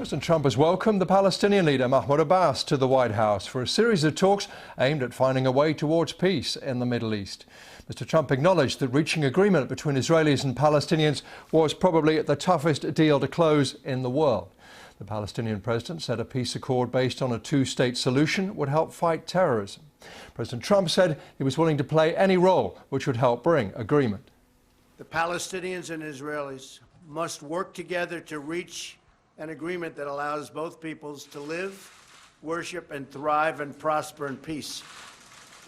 President Trump has welcomed the Palestinian leader Mahmoud Abbas to the White House for a series of talks aimed at finding a way towards peace in the Middle East. Mr. Trump acknowledged that reaching agreement between Israelis and Palestinians was probably the toughest deal to close in the world. The Palestinian president said a peace accord based on a two-state solution would help fight terrorism. President Trump said he was willing to play any role which would help bring agreement. The Palestinians and Israelis must work together to reach an agreement that allows both peoples to live, worship, and thrive and prosper in peace.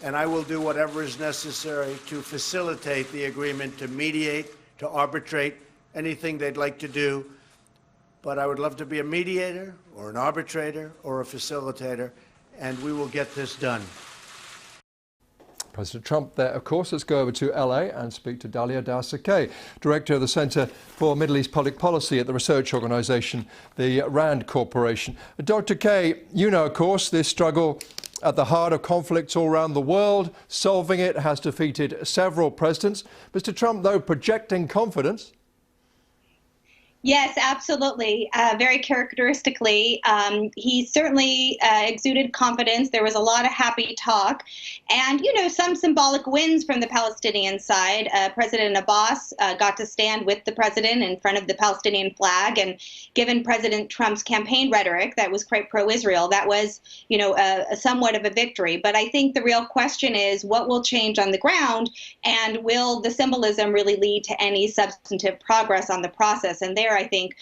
And I will do whatever is necessary to facilitate the agreement, to mediate, to arbitrate, anything they'd like to do. But I would love to be a mediator or an arbitrator or a facilitator, and we will get this done. President Trump there, of course. Let's go over to LA and speak to Dalia Darsa-Kay, Director of the Center for Middle East Public Policy at the research organization, the RAND Corporation. Dr. Kay, you know, of course, this struggle at the heart of conflicts all around the world. Solving it has defeated several presidents. Mr. Trump, though, projecting confidence. Yes, absolutely. Very characteristically, he certainly exuded confidence. There was a lot of happy talk and, you know, some symbolic wins from the Palestinian side. President Abbas got to stand with the president in front of the Palestinian flag, and given President Trump's campaign rhetoric that was quite pro-Israel, that was, you know, a somewhat of a victory. But I think the real question is what will change on the ground, and will the symbolism really lead to any substantive progress on the process? And there, I think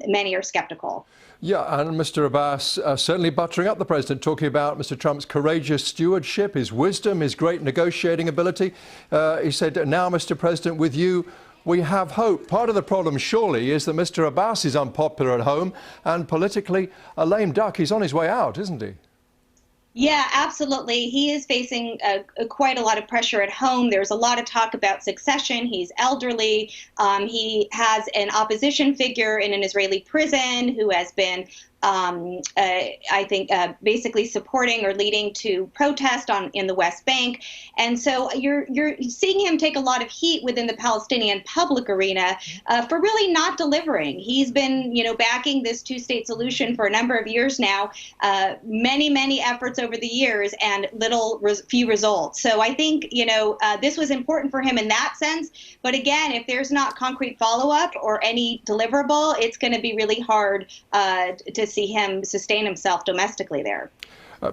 many are skeptical. Yeah, and Mr. Abbas certainly buttering up the president, talking about Mr. Trump's courageous stewardship, his wisdom, his great negotiating ability. He said, now, Mr. President, with you, we have hope. Part of the problem, surely, is that Mr. Abbas is unpopular at home and politically a lame duck. He's on his way out, isn't he? Yeah, absolutely. He is facing quite a lot of pressure at home. There's a lot of talk about succession. He's elderly. He has an opposition figure in an Israeli prison who has been I think basically supporting or leading to protest in the West Bank. And so you're seeing him take a lot of heat within the Palestinian public arena for really not delivering. He's been, you know, backing this two-state solution for a number of years now, many efforts over the years, and few results. So I think, you know, this was important for him in that sense. But again, if there's not concrete follow-up or any deliverable, it's going to be really hard to see him sustain himself domestically there.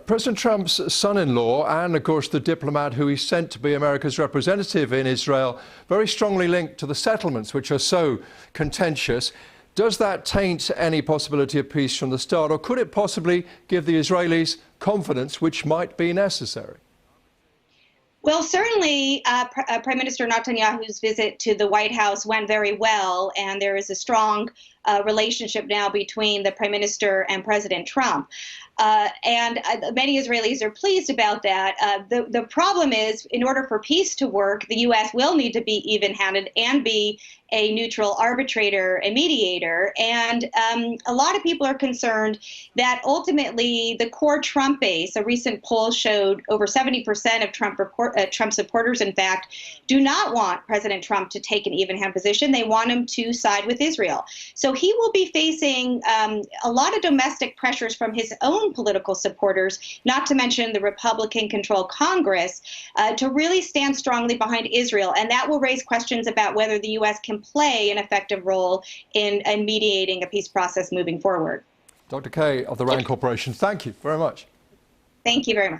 President Trump's son-in-law and, of course, the diplomat who he sent to be America's representative in Israel, very strongly linked to the settlements, which are so contentious. Does that taint any possibility of peace from the start, or could it possibly give the Israelis confidence which might be necessary? Well, certainly Prime Minister Netanyahu's visit to the White House went very well, and there is a strong relationship now between the Prime Minister and President Trump. And many Israelis are pleased about that. The problem is, in order for peace to work, the U.S. will need to be even-handed and be a neutral arbitrator and mediator. And a lot of people are concerned that ultimately the core Trump base, a recent poll showed over 70% of Trump supporters, in fact, do not want President Trump to take an even-hand position. They want him to side with Israel. So he will be facing a lot of domestic pressures from his own political supporters, not to mention the Republican-controlled Congress, to really stand strongly behind Israel. And that will raise questions about whether the U.S. can play an effective role in mediating a peace process moving forward. Dr. Kay of the RAND Corporation, thank you very much. Thank you very much.